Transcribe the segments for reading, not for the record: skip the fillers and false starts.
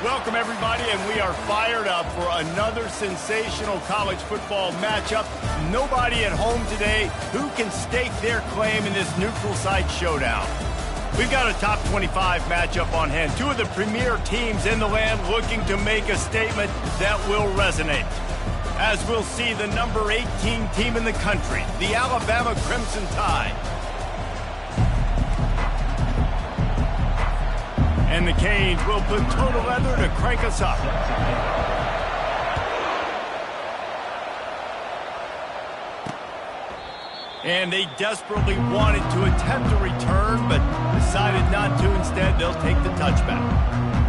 Welcome, everybody, and we are fired up for another sensational college football matchup. Nobody at home today who can stake their claim in this neutral site showdown. We've got a top 25 matchup on hand. Two of the premier teams in the land looking to make a statement that will resonate. As we'll see, the number 18 team in the country, the Alabama Crimson Tide. And the Canes will put total leather to crank us up. And they desperately wanted to attempt a return, but decided not to. Instead, they'll take the touchback.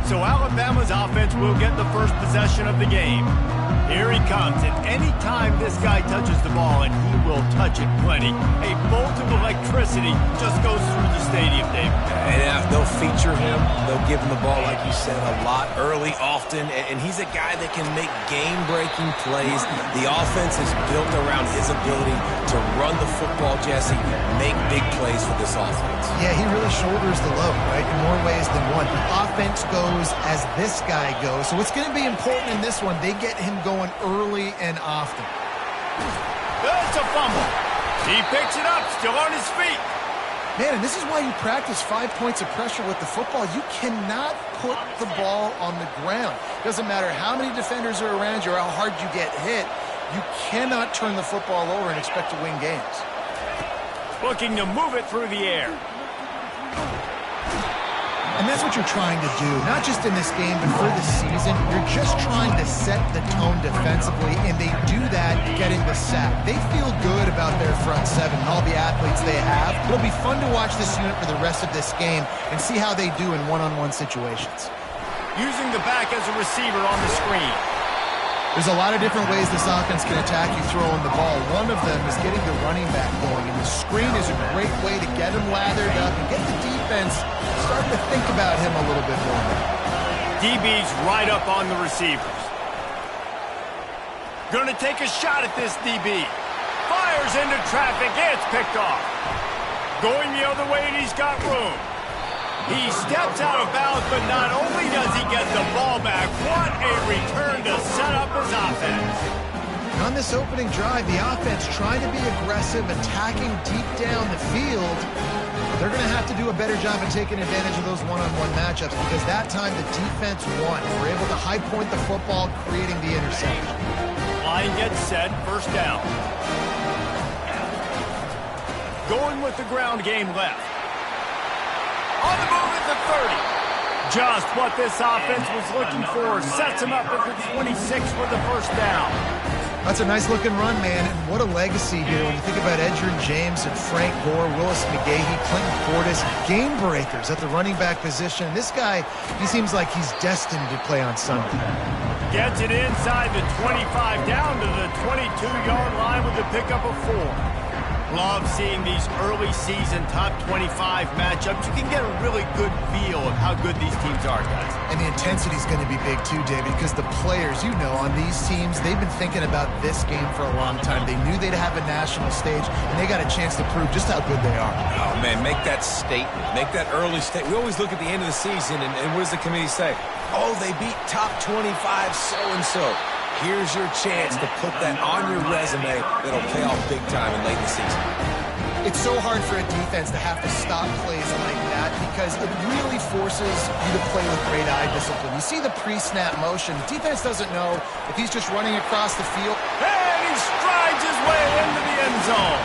So Alabama's offense will get the first possession of the game. Here he comes, and any time this guy touches the ball, and he will touch it plenty, a bolt of electricity just goes through the stadium, David. And they'll feature him. They'll give him the ball, like you said, a lot, early, often, and he's a guy that can make game-breaking plays. The offense is built around his ability to run the football, Jesse, make big plays for this offense. Yeah, he really shoulders the load, right, in more ways than one. The offense goes as this guy goes, so it's going to be important in this one. They get him going early and often. That's a fumble. He picks it up, still on his feet. Man, and this is why you practice 5 points of pressure with the football. You cannot put the ball on the ground. Doesn't matter how many defenders are around you or how hard you get hit. You cannot turn the football over and expect to win games. Looking to move it through the air. And that's what you're trying to do, not just in this game, but for the season. You're just trying to set the tone defensively, and they do that getting the sack. They feel good about their front seven and all the athletes they have. It'll be fun to watch this unit for the rest of this game and see how they do in one-on-one situations. Using the back as a receiver on the screen. There's a lot of different ways this offense can attack you throwing the ball. One of them is getting the running back going, and the screen is a great way to get him lathered up and get the defense starting to think about him a little bit more. DB's right up on the receivers. Gonna take a shot at this DB. Fires into traffic, it's picked off. Going the other way, and he's got room. He steps out of bounds, but not only does he get the ball back, what a return to set up his offense. And on this opening drive, the offense trying to be aggressive, attacking deep down the field. They're going to have to do a better job of taking advantage of those one-on-one matchups because that time the defense won. We're able to high point the football, creating the interception. Line gets set, first down. Going with the ground game left. On the move at the 30. Just what this offense was looking for. Sets him up at the 26 for the first down. That's a nice-looking run, man, and what a legacy here when you think about Edgerrin James and Frank Gore, Willis McGahee, Clinton Portis, game breakers at the running back position. This guy, he seems like he's destined to play on Sunday. Gets it inside the 25, down to the 22-yard line with the pickup of 4. Love seeing these early season top 25 matchups. You can get a really good feel of how good these teams are, guys. And the intensity is going to be big too, David, because the players, you know, on these teams, they've been thinking about this game for a long time. They knew they'd have a national stage, and they got a chance to prove just how good they are. Oh, man, make that statement. Make that early statement. We always look at the end of the season, and what does the committee say? Oh, they beat top 25 so-and-so. Here's your chance to put that on your resume that'll pay off big time in late in the season. It's so hard for a defense to have to stop plays like that because it really forces you to play with great eye discipline. You see the pre-snap motion. Defense doesn't know if he's just running across the field. And he strides his way into the end zone.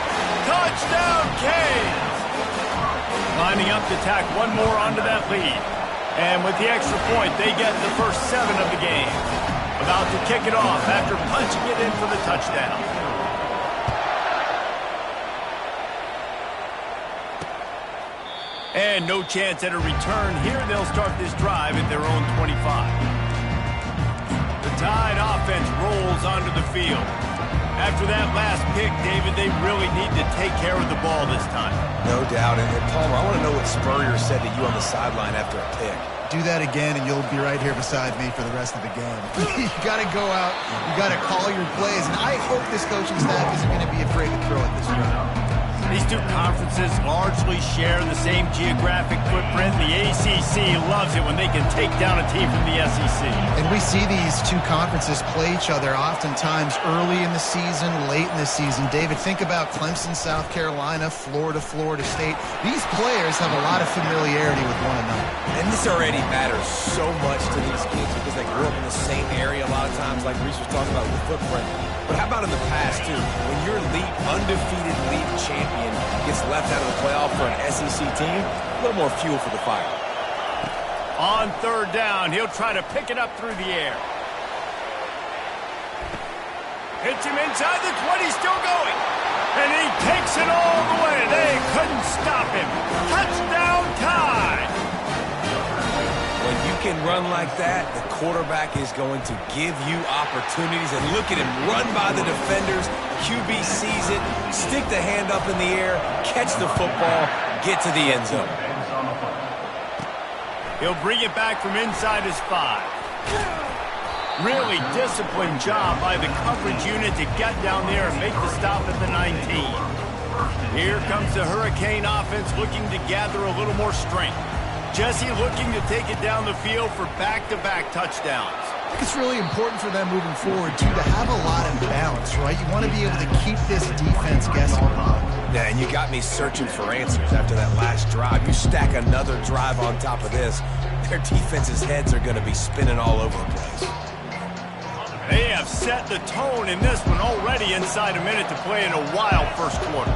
Touchdown, Canes! Lining up to tack one more onto that lead. And with the extra point, they get the first 7 of the game. About to kick it off after punching it in for the touchdown. And no chance at a return here. They'll start this drive at their own 25. The Tide offense rolls onto the field. After that last pick, David, they really need to take care of the ball this time. No doubt. And Palmer, I want to know what Spurrier said to you on the sideline after a pick. Do that again, and you'll be right here beside me for the rest of the game. You got to go out. You got to call your plays. And I hope this coaching staff isn't going to be afraid to throw it this round. These two conferences largely share the same geographic footprint. The ACC loves it when they can take down a team from the SEC. And we see these two conferences play each other oftentimes early in the season, late in the season. David, think about Clemson, South Carolina, Florida, Florida State. These players have a lot of familiarity with one another. And this already matters so much to these kids because they grew up in the same area a lot of times, like Reese was talking about with the footprint. But how about in the past, too? When your undefeated league champion gets left out of the playoff for an SEC team, a little more fuel for the fire. On third down, he'll try to pick it up through the air. Hits him inside the 20, still going. And he takes it all the way. They couldn't stop him. Touchdown tie. When you can run like that, the quarterback is going to give you opportunities. And look at him run by the defenders. QB sees it, stick the hand up in the air, catch the football, get to the end zone. He'll bring it back from inside his 5. Really disciplined job by the coverage unit to get down there and make the stop at the 19. Here comes the Hurricane offense looking to gather a little more strength. Jesse looking to take it down the field for back-to-back touchdowns. I think it's really important for them moving forward, too, to have a lot of balance, right? You want to be able to keep this defense guessing. Yeah, and you got me searching for answers after that last drive. You stack another drive on top of this, their defense's heads are going to be spinning all over the place. They have set the tone in this one already inside a minute to play in a wild first quarter.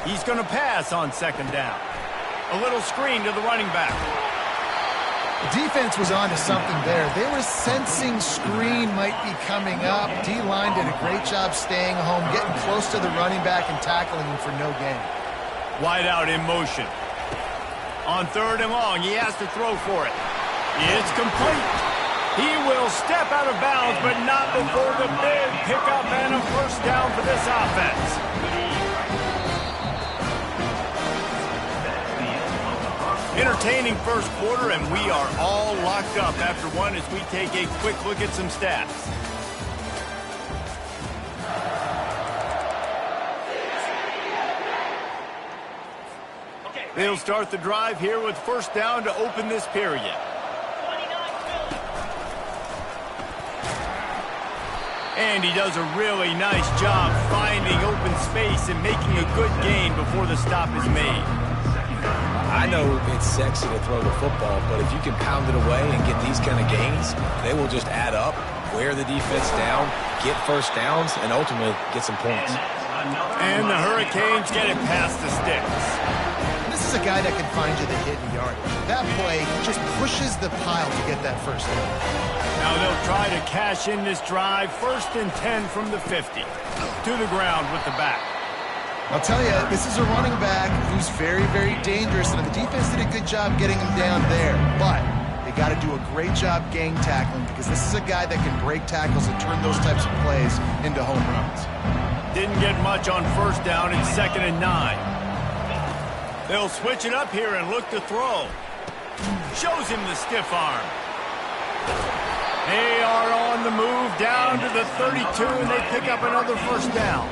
He's going to pass on second down. A little screen to the running back. The defense was on to something there. They were sensing screen might be coming up. D-line did a great job staying home, getting close to the running back and tackling him for no gain. Wide out in motion. On third and long, he has to throw for it. It's complete. He will step out of bounds, but not before the big pickup and a first down for this offense. Entertaining first quarter, and we are all locked up after one as we take a quick look at some stats. They'll start the drive here with first down to open this period. And he does a really nice job finding open space and making a good gain before the stop is made. I know it's sexy to throw the football, but if you can pound it away and get these kind of gains, they will just add up, wear the defense down, get first downs, and ultimately get some points. And the Hurricanes get it past the sticks. This is a guy that can find you the hidden yardage. That play just pushes the pile to get that first down. Now they'll try to cash in this drive. First and 10 from the 50. To the ground with the back. I'll tell you, this is a running back who's very, very dangerous, and the defense did a good job getting him down there. But they got to do a great job gang tackling because this is a guy that can break tackles and turn those types of plays into home runs. Didn't get much on first down in second and 9. They'll switch it up here and look to throw. Shows him the stiff arm. They are on the move down to the 32, and they pick up another first down.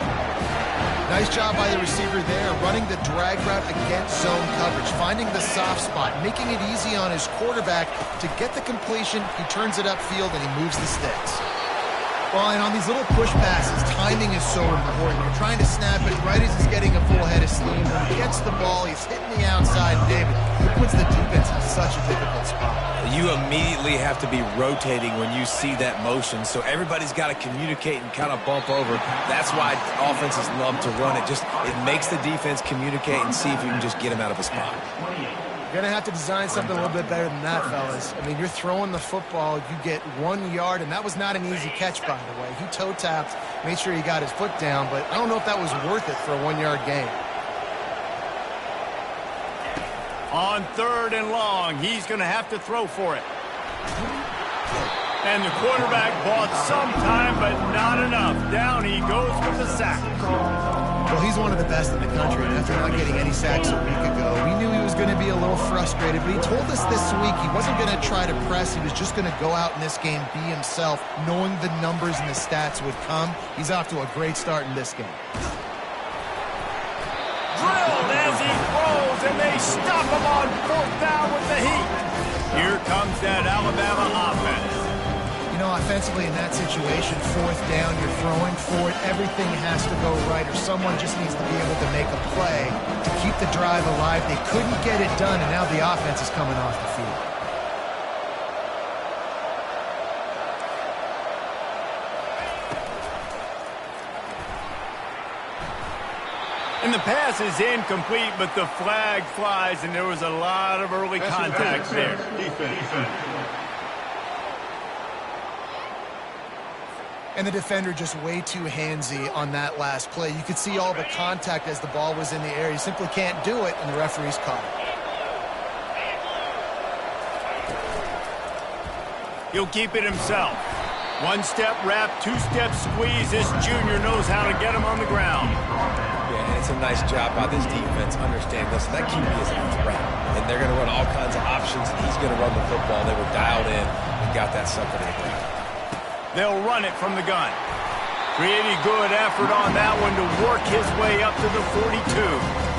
Nice job by the receiver there, running the drag route against zone coverage, finding the soft spot, making it easy on his quarterback to get the completion. He turns it upfield, and he moves the sticks. Well, and on these little push passes, timing is so important. You're trying to snap it right as he's getting a full head of steam. When he gets the ball, he's hitting the outside. David, it puts the defense in such a difficult spot. You immediately have to be rotating when you see that motion, so everybody's got to communicate and kind of bump over. That's why offenses love to run it. It makes the defense communicate and see if you can just get him out of a spot. You're going to have to design something a little bit better than that, fellas. I mean, you're throwing the football, you get 1 yard, and that was not an easy catch, by the way. He toe-tapped, made sure he got his foot down, but I don't know if that was worth it for a 1 yard gain. On third and long, he's going to have to throw for it. And the quarterback bought some time, but not enough. Down he goes with the sack. Well, he's one of the best in the country, and after not getting any sacks a week ago, we knew he was going to be a little frustrated, but he told us this week he wasn't going to try to press. He was just going to go out in this game, be himself, knowing the numbers and the stats would come. He's off to a great start in this game. stop him on 4th down with the heat. Here comes that Alabama offense. You know, offensively in that situation, 4th down, you're throwing for it. Everything has to go right, or someone just needs to be able to make a play to keep the drive alive. They couldn't get it done, and now the offense is coming off the field. And the pass is incomplete, but the flag flies, and there was a lot of early contact there. And the defender just way too handsy on that last play. You could see all the contact as the ball was in the air. You simply can't do it, and the referee's caught it. He'll keep it himself. 1-step wrap, 2-step squeeze. This junior knows how to get him on the ground. Yeah, and it's a nice job by this defense. Understand this. That QB is a threat, and they're going to run all kinds of options, and he's going to run the football. They were dialed in and got that sucker to the ground. They'll run it from the gun. Pretty good effort on that one to work his way up to the 42.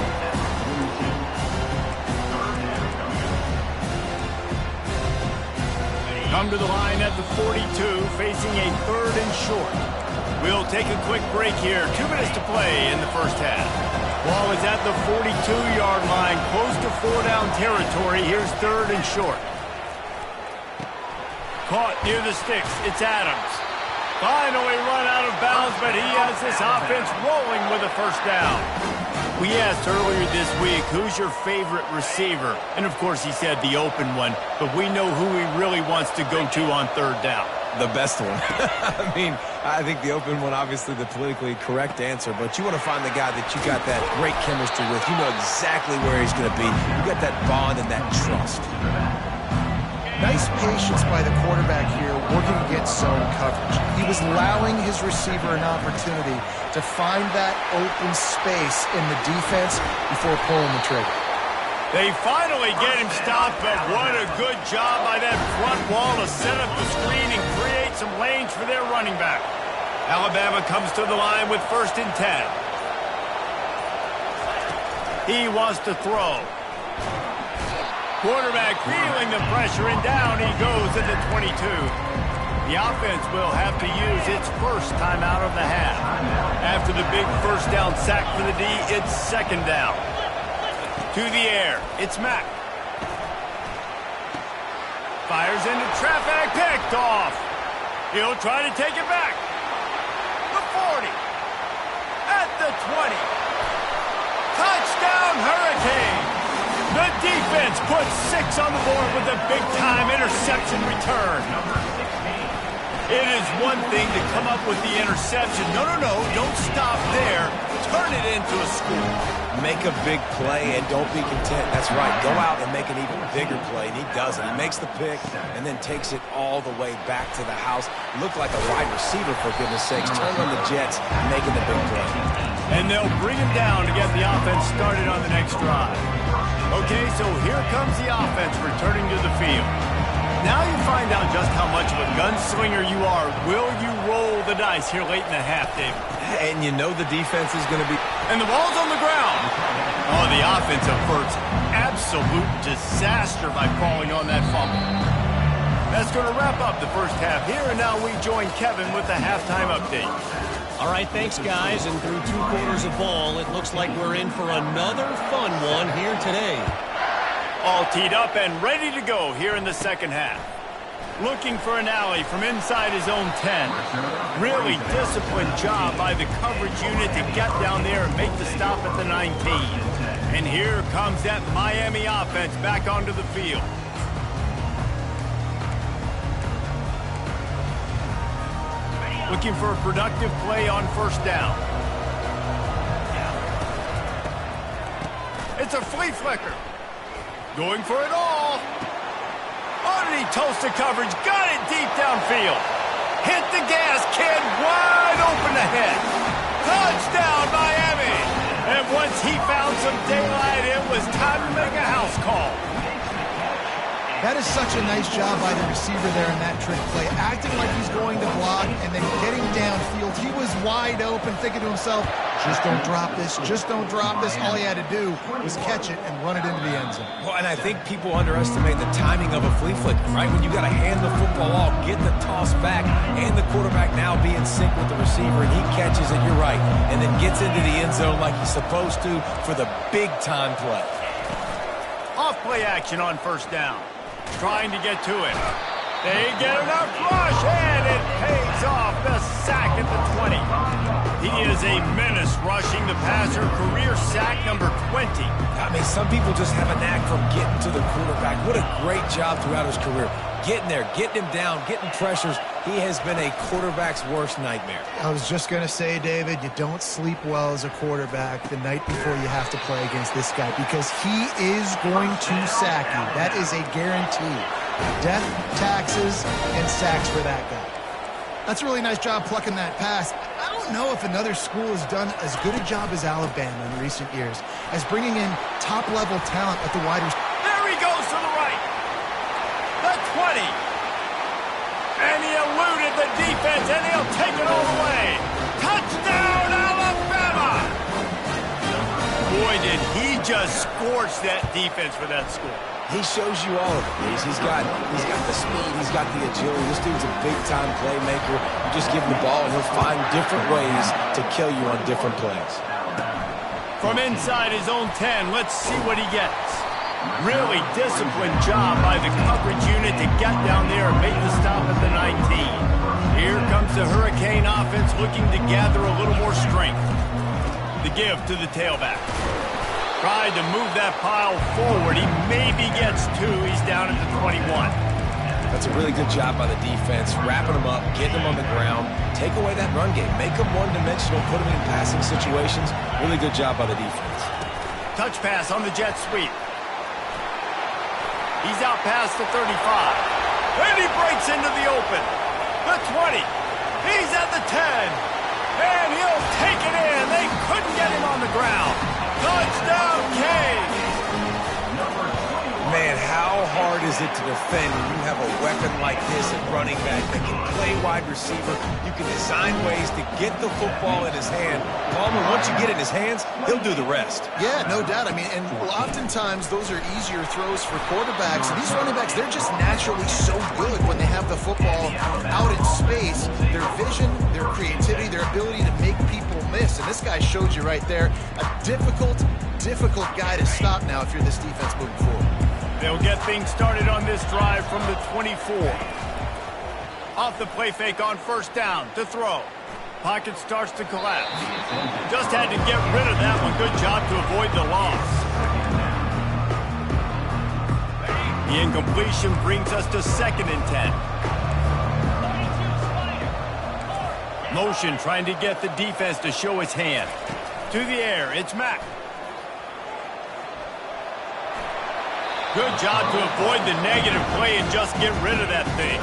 Come to the line at the 42, facing a 3rd and short. We'll take a quick break here. 2 minutes to play in the first half. Ball is at the 42-yard line, close to 4-down territory. Here's 3rd and short. Caught near the sticks. It's Adams. Finally run out of bounds, but he has this offense rolling with a 1st down. We asked earlier this week, who's your favorite receiver? And, of course, he said the open one, but we know who he really wants to go to on 3rd down. The best one. I mean, I think the open one, obviously the politically correct answer, but you want to find the guy that you got that great chemistry with. You know exactly where he's going to be. You got that bond and that trust. Nice patience by the quarterback here, working against zone coverage. He was allowing his receiver an opportunity to find that open space in the defense before pulling the trigger. They finally get him stopped, but what a good job by that front wall to set up the screen and create some lanes for their running back. Alabama comes to the line with 1st and 10. He wants to throw. Quarterback feeling the pressure, and down he goes at the 22. The offense will have to use its 1st timeout of the half. After the big 1st down sack for the D, it's 2nd down. To the air, it's Mack. Fires into traffic, picked off. He'll try to take it back. The 40. At the 20. Touchdown, Hurricane. The defense puts 6 on the board with a big-time interception return. It is one thing to come up with the interception. No, don't stop there. Turn it into a score. Make a big play and don't be content. That's right. Go out and make an even bigger play, and he does it. He makes the pick and then takes it all the way back to the house. Looked like a wide receiver, for goodness sakes. Turned on the Jets, making the big play. And they'll bring him down to get the offense started on the next drive. Okay, so here comes the offense returning to the field. Now you find out just how much of a gunslinger you are. Will you roll the dice here late in the half, David? And you know the defense is going to be... And the ball's on the ground. Oh, the offense averts absolute disaster by falling on that fumble. That's going to wrap up the first half here, and now we join Kevin with the halftime update. All right, thanks, guys. And through 2 quarters of ball, it looks like we're in for another fun one here today. All teed up and ready to go here in the second half. Looking for an alley from inside his own 10. Really disciplined job by the coverage unit to get down there and make the stop at the 19. And here comes that Miami offense back onto the field. Looking for a productive play on 1st down. It's a flea flicker. Going for it all. Underneath toast to coverage. Got it deep downfield. Hit the gas, kid. Wide open ahead. Touchdown, Miami. And once he found some daylight, it was time to make a house call. That is such a nice job by the receiver there in that trick play, acting like he's going to block and then getting downfield. He was wide open, thinking to himself, just don't drop this, just don't drop this. All he had to do was catch it and run it into the end zone. Well, and I think people underestimate the timing of a flea flicker, right? When you got to hand the football off, get the toss back, and the quarterback now be in sync with the receiver, and he catches it, you're right, and then gets into the end zone like he's supposed to for the big-time play. Off-play action on first down. Trying to get to it. They get enough rush, and it pays off. The sack at the 20. He is a menace rushing the passer. Career sack number 20. I mean, some people just have a knack for getting to the quarterback. What a great job throughout his career. Getting there, getting him down, getting pressures. He has been a quarterback's worst nightmare. I was just going to say, David, you don't sleep well as a quarterback the night before you have to play against this guy because he is going to sack you. That is a guarantee. Death, taxes, and sacks for that guy. That's a really nice job plucking that pass. I don't know if another school has done as good a job as Alabama in recent years as bringing in top-level talent at the wide receiver. There he goes to the right. The 20. And he eluded the defense, and he'll take it all the way. Touchdown, Alabama! Boy, did he just scorch that defense for that score. He shows you all of it. He's got the speed. He's got the agility. This dude's a big-time playmaker. You just give him the ball, and he'll find different ways to kill you on different plays. From inside his own 10, let's see what he gets. Really disciplined job by the coverage unit to get down there and make the stop at the 19. Here comes the Hurricane offense looking to gather a little more strength. The give to the tailback. Tried to move that pile forward. He maybe gets two. He's down at the 21. That's a really good job by the defense, wrapping him up, getting him on the ground, take away that run game, make him one-dimensional, put him in passing situations. Really good job by the defense. Touch pass on the jet sweep. He's out past the 35. And he breaks into the open. The 20. He's at the 10. And he'll take it in. They couldn't get him on the ground. Touchdown, Kane! Man, how hard is it to defend when you have a weapon like this at running back that can play wide receiver? You can design ways to get the football in his hand. Palmer, once you get it in his hands, he'll do the rest. Yeah, no doubt. I mean, and oftentimes those are easier throws for quarterbacks. These running backs, they're just naturally so good when they have the football out in space. Their vision, their creativity, their ability to make people miss. And this guy showed you right there, a difficult guy to stop now if you're this defense moving forward. They'll get things started on this drive from the 24. Off the play fake on first down to throw. Pocket starts to collapse. Just had to get rid of that one. Good job to avoid the loss. The incompletion brings us to 2nd and 10. Motion trying to get the defense to show its hand. To the air, it's Mack. Good job to avoid the negative play and just get rid of that thing.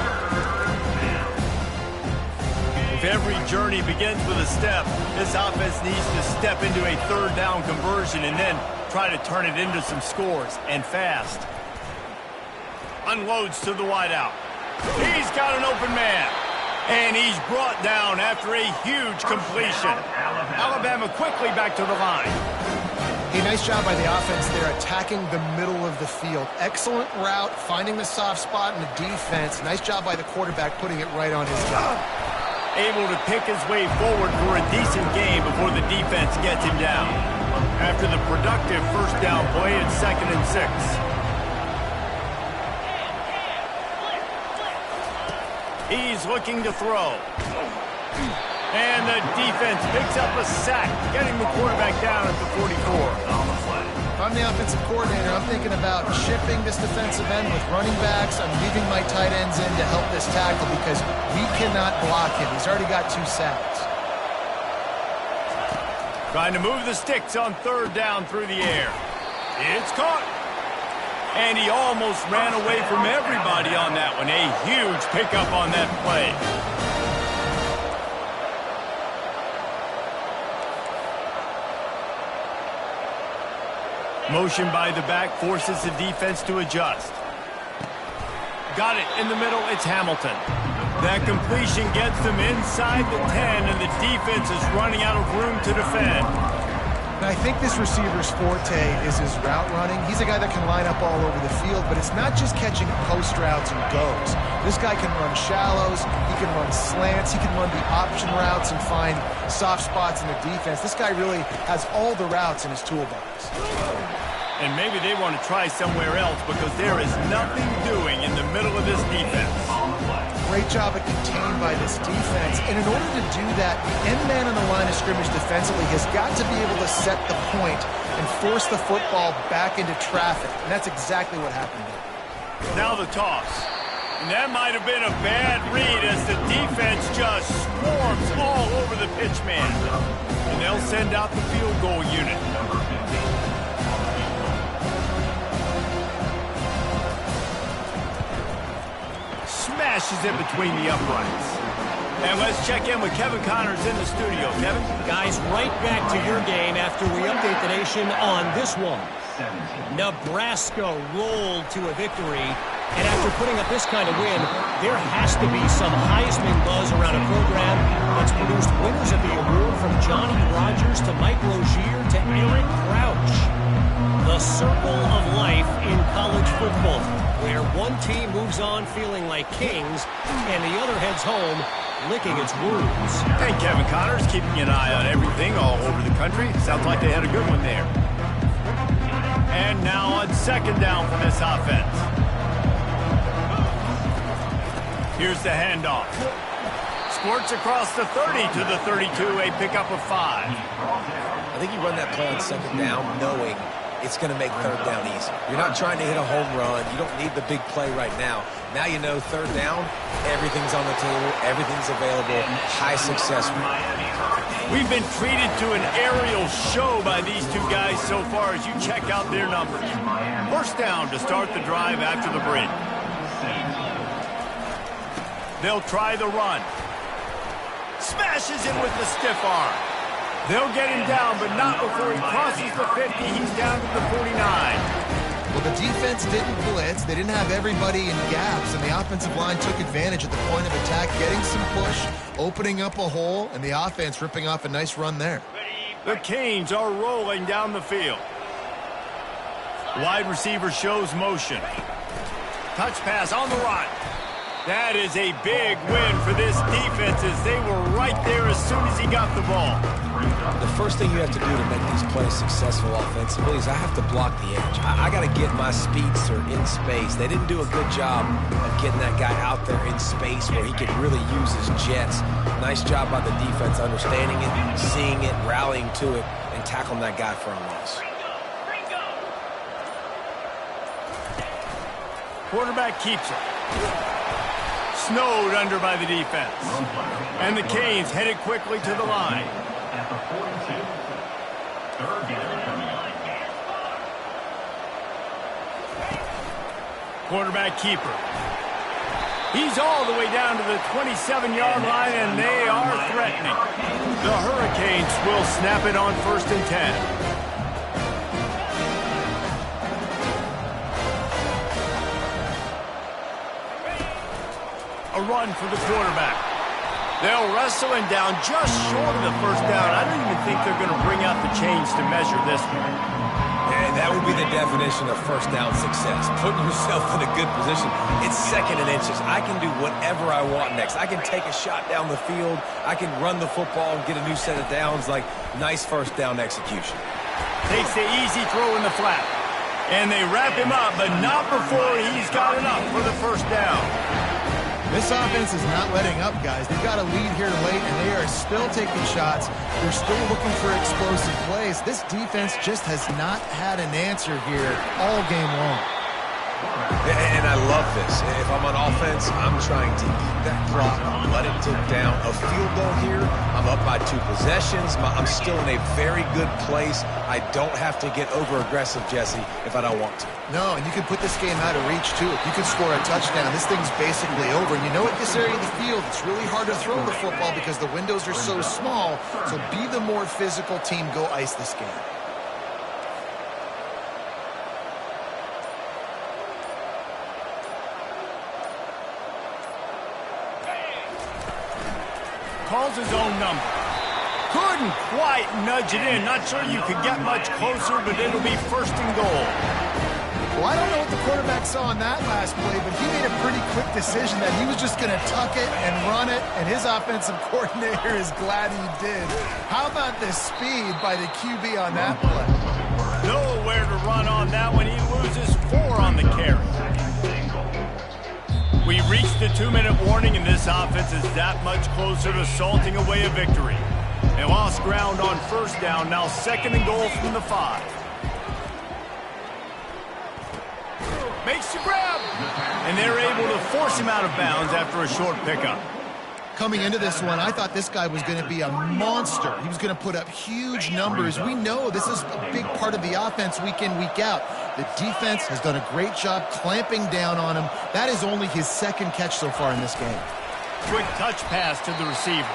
If every journey begins with a step, this offense needs to step into a 3rd down conversion and then try to turn it into some scores, and fast. Unloads to the wideout. He's got an open man. And he's brought down after a huge completion. Alabama quickly back to the line. Hey, nice job by the offense there, attacking the middle of the field. Excellent route, finding the soft spot in the defense. Nice job by the quarterback putting it right on his guy. Able to pick his way forward for a decent game before the defense gets him down. After the productive first down play, it's 2nd and 6. He's looking to throw. And the defense picks up a sack, getting the quarterback down at the 44. If I'm the offensive coordinator, I'm thinking about shipping this defensive end with running backs. I'm leaving my tight ends in to help this tackle because we cannot block him. He's already got 2 sacks. Trying to move the sticks on 3rd down through the air. It's caught. And he almost ran away from everybody on that one. A huge pickup on that play. Motion by the back forces the defense to adjust. Got it in the middle. It's Hamilton. That completion gets them inside the 10, and the defense is running out of room to defend. I think this receiver's forte is his route running. He's a guy that can line up all over the field, but it's not just catching post routes and goes. This guy can run shallows, he can run slants, he can run the option routes and find soft spots in the defense. This guy really has all the routes in his toolbox. And maybe they want to try somewhere else because there is nothing doing in the middle of this defense. Great job at contained by this defense. And in order to do that, the end man on the line of scrimmage defensively has got to be able to set the point and force the football back into traffic. And that's exactly what happened there. Now the toss. And that might have been a bad read as the defense just swarms all over the pitch man. And they'll send out the field goal unit. Smashes it between the uprights. And let's check in with Kevin Connors in the studio. Kevin? Guys, right back to your game after we update the nation on this one. Nebraska rolled to a victory, and after putting up this kind of win, there has to be some Heisman buzz around a program that's produced winners of the award from Johnny Rodgers to Mike Rozier to Eric Crouch. The circle of life in college football, where one team moves on feeling like kings and the other heads home licking its wounds. And Kevin Connors keeping an eye on everything all over the country. Sounds like they had a good one there. And now on second down for this offense. Here's the handoff. Squirts across the 30 to the 32, a pickup of 5. I think you run that play on second down knowing it's going to make third down easy. You're not trying to hit a home run. You don't need the big play right now. Now you know third down, everything's on the table, everything's available, high success rate. We've been treated to an aerial show by these two guys so far as you check out their numbers. First down to start the drive after the break. They'll try the run. Smashes in with the stiff arm. They'll get him down, but not before he crosses the 50. He's down to the 49. Well, the defense didn't blitz. They didn't have everybody in gaps, and the offensive line took advantage at the point of attack, getting some push, opening up a hole, and the offense ripping off a nice run there. The Canes are rolling down the field. Wide receiver shows motion. Touch pass on the run. That is a big win for this defense as they were right there as soon as he got the ball. The first thing you have to do to make these plays successful offensively is I have to block the edge. I got to get my speedster in space. They didn't do a good job of getting that guy out there in space where he could really use his jets. Nice job by the defense understanding it, seeing it, rallying to it, and tackling that guy for a loss. Quarterback keeps it. Snowed under by the defense. And the Canes headed quickly to the line. At the 42, third down. Quarterback keeper. He's all the way down to the 27-yard line, and they are threatening. The Hurricanes will snap it on 1st and 10. A run for the quarterback. They'll wrestle him down just short of the first down. I don't even think they're going to bring out the chains to measure this one. And that would be the definition of first down success. Putting yourself in a good position. It's 2nd and inches. I can do whatever I want next. I can take a shot down the field. I can run the football and get a new set of downs. Like, nice first down execution. Takes the easy throw in the flat. And they wrap him up, but not before he's got enough for the first down. This offense is not letting up, guys. They've got a lead here late, and they are still taking shots. They're still looking for explosive plays. This defense just has not had an answer here all game long. And I love this. If I'm on offense, I'm trying to eat that clock, let it tick down. A field goal here, I'm up by 2 possessions. I'm still in a very good place. I don't have to get over-aggressive, Jesse, if I don't want to. No, and you can put this game out of reach, too. If you can score a touchdown, this thing's basically over. And you know, at this area of the field, it's really hard to throw the football because the windows are so small. So be the more physical team. Go ice this game. calls his own number. Couldn't quite nudge it in. Not sure you could get much closer, but it'll be first and goal. Well, I don't know what the quarterback saw on that last play, but he made a pretty quick decision that he was just going to tuck it and run it, and his offensive coordinator is glad he did. How about the speed by the QB on that play? Nowhere to run on that one. He loses 4 on the carry. We reached the 2-minute warning, and this offense is that much closer to salting away a victory. They lost ground on first down, now second and goal from the 5. Makes the grab, and they're able to force him out of bounds after a short pickup. Coming into this one, I thought this guy was going to be a monster. He was going to put up huge numbers. We know this is a big part of the offense week in, week out. The defense has done a great job clamping down on him. That is only his second catch so far in this game. Quick touch pass to the receiver.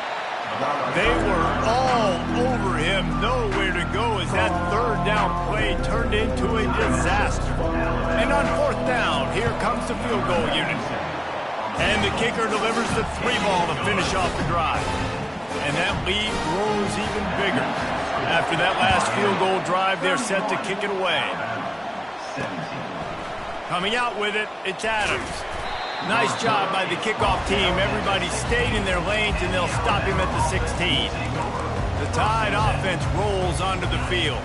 They were all over him, nowhere to go as that third down play turned into a disaster. And on fourth down, here comes the field goal unit. And the kicker delivers the 3-ball to finish off the drive. And that lead grows even bigger. After that last field goal drive, they're set to kick it away. Coming out with it, it's Adams. Nice job by the kickoff team. Everybody stayed in their lanes, and they'll stop him at the 16. The Tide offense rolls onto the field.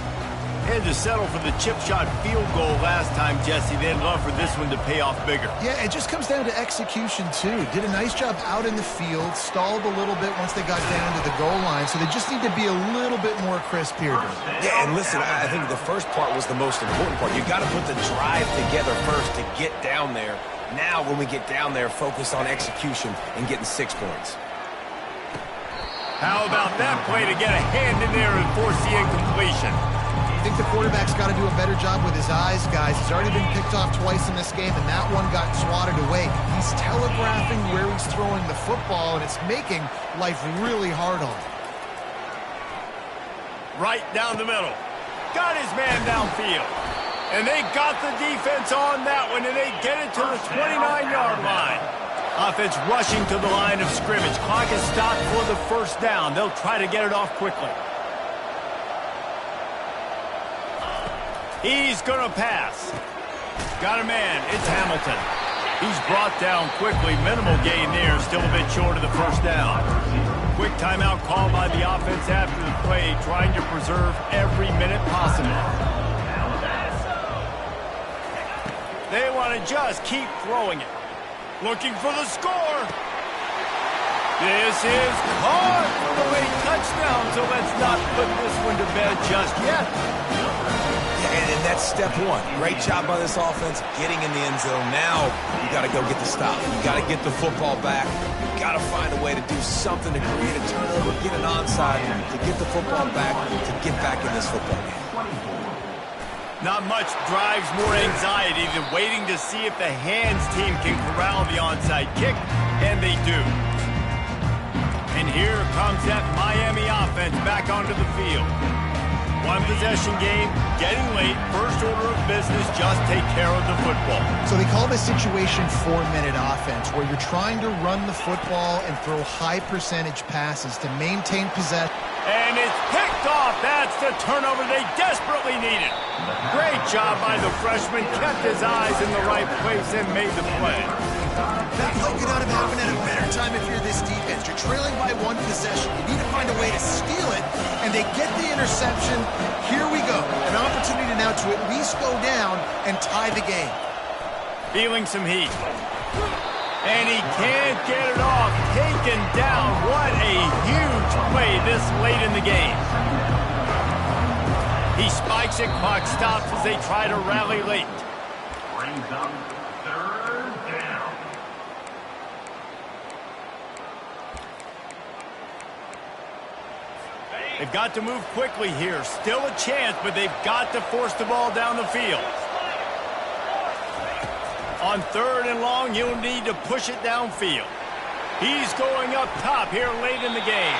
Had to settle for the chip shot field goal last time, Jesse. They'd love for this one to pay off bigger. Yeah, it just comes down to execution, too. Did a nice job out in the field, stalled a little bit once they got down to the goal line, so they just need to be a little bit more crisp here. Yeah, and listen, I think the first part was the most important part. You got to put the drive together first to get down there. Now, when we get down there, focus on execution and getting 6 points. How about that play to get a hand in there and force the incompletion? I think the quarterback's got to do a better job with his eyes, guys. He's already been picked off twice in this game, and that one got swatted away. He's telegraphing where he's throwing the football, and it's making life really hard on him. Right down the middle. Got his man downfield. And they got the defense on that one, and they get it to the 29-yard line. Offense rushing to the line of scrimmage. Clock is stopped for the first down. They'll try to get it off quickly. He's going to pass. Got a man. It's Hamilton. He's brought down quickly. Minimal gain there. Still a bit short of the first down. Quick timeout call by the offense after the play, trying to preserve every minute possible. They want to just keep throwing it. Looking for the score. This is caught for the late touchdown, so let's not put this one to bed just yet. And that's step one. Great job by this offense getting in the end zone. Now you got to go get the stop. You got to get the football back. You got to find a way to do something to create a turnover, get an onside, to get the football back, to get back in this football game. Not much drives more anxiety than waiting to see if the hands team can corral the onside kick, and they do. And here comes that Miami offense back onto the field. One possession game, getting late, first order of business, just take care of the football. So they call this situation 4-minute offense, where you're trying to run the football and throw high percentage passes to maintain possession. And it's picked off. That's the turnover they desperately needed. Great job by the freshman. Kept his eyes in the right place and made the play. That play could not have happened at a better time if you're this defense. You're trailing by one possession. You need to find a way to steal it, and they get the interception. Here we go. An opportunity now to at least go down and tie the game. Feeling some heat. And he can't get it off. Taken down. What a huge play this late in the game. He spikes it. Clock stops as they try to rally late. Brings up third down. They've got to move quickly here. Still a chance, but they've got to force the ball down the field. On third and long, you'll need to push it downfield. He's going up top here late in the game.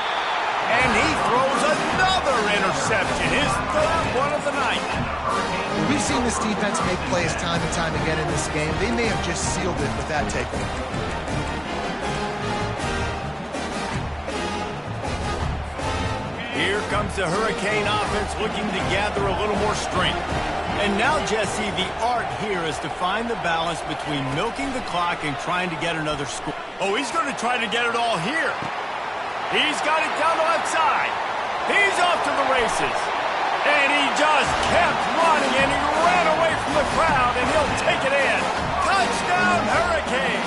And he throws another interception, his third one of the night. We've seen this defense make plays time and time again in this game. They may have just sealed it with that takeaway. Here comes the Hurricane offense looking to gather a little more strength. And now, Jesse, the art here is to find the balance between milking the clock and trying to get another score. Oh, he's going to try to get it all here. He's got it down the left side. He's off to the races. And he just kept running, and he ran away from the crowd, and he'll take it in. Touchdown, Hurricane!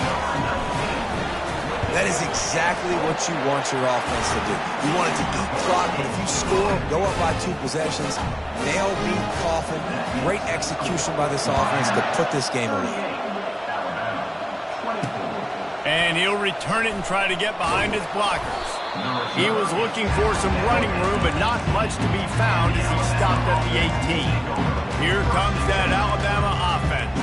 That is exactly what you want your offense to do. You want it to eat clock, but if you score, go up by 2 possessions, nail beat Coffin. Great execution by this offense to put this game away. And he'll return it and try to get behind his blockers. He was looking for some running room, but not much to be found as he stopped at the 18. Here comes that Alabama offense.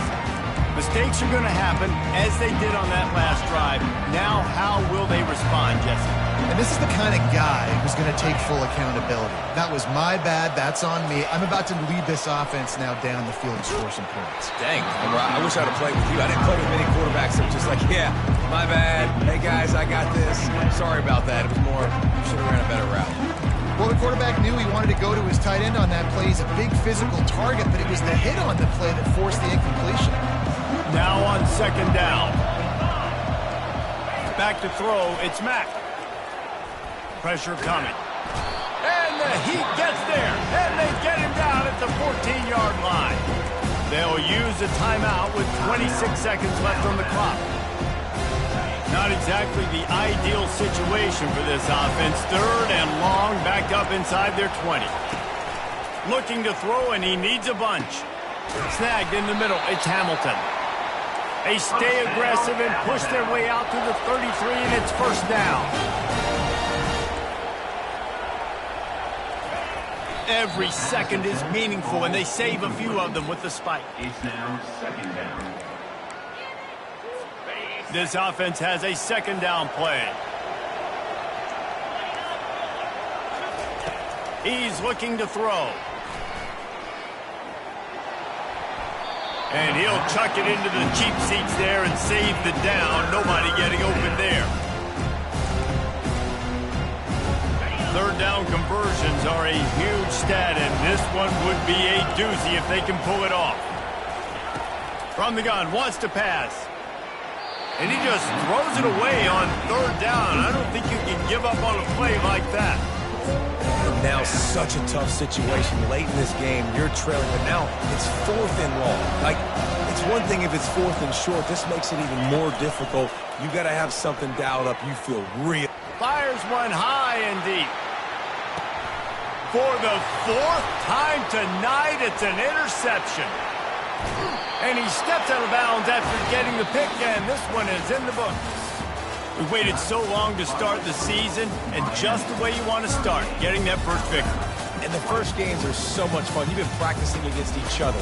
Mistakes are going to happen, as they did on that last drive. Now, how will they respond, Jesse? And this is the kind of guy who's going to take full accountability. That was my bad. That's on me. I'm about to lead this offense now down the field and score some points. Dang, I wish I'd have played with you. I didn't play with many quarterbacks that were just like, yeah, my bad. Hey, guys, I got this. Sorry about that. It was more, should have ran a better route. Well, the quarterback knew he wanted to go to his tight end on that play. He's a big physical target, but it was the hit on the play that forced the incompletion. Now on second down. Back to throw, it's Mack. Pressure coming. And the Heat gets there. And they get him down at the 14-yard line. They'll use a timeout with 26 seconds left on the clock. Not exactly the ideal situation for this offense. Third and long, back up inside their 20. Looking to throw, and he needs a bunch. Snagged in the middle, it's Hamilton. They stay aggressive and push their way out to the 33, and it's first down. Every second is meaningful, and they save a few of them with the spike. It's now second down. This offense has a second down play. He's looking to throw. And he'll chuck it into the cheap seats there and save the down. Nobody getting open there. Third down conversions are a huge stat, and this one would be a doozy if they can pull it off. From the gun, wants to pass. And he just throws it away on third down. I don't think you can give up on a play like that. Now such a tough situation late in this game. You're trailing, but now it's 4th and long. Like, it's one thing if it's 4th and short. This makes it even more difficult. You got to have something dialed up. You feel real. Fires one high and deep. For the 4th time tonight, it's an interception. And he steps out of bounds after getting the pick, and this one is in the books. We waited so long to start the season, and just the way you want to start, getting that first victory. And the first games are so much fun. You've been practicing against each other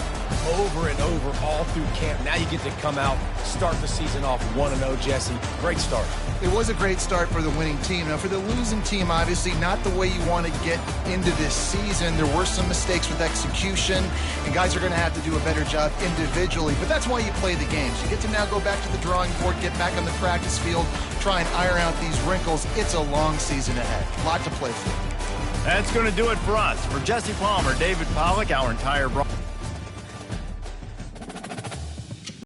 over and over all through camp. Now you get to come out, start the season off 1-0, Jesse. Great start. It was a great start for the winning team. Now, for the losing team, obviously not the way you want to get into this season. There were some mistakes with execution, and guys are going to have to do a better job individually. But that's why you play the games. You get to now go back to the drawing board, get back on the practice field, try and iron out these wrinkles. It's a long season ahead. A lot to play for. That's going to do it for us. For Jesse Palmer, David Pollack, our entire broadcast.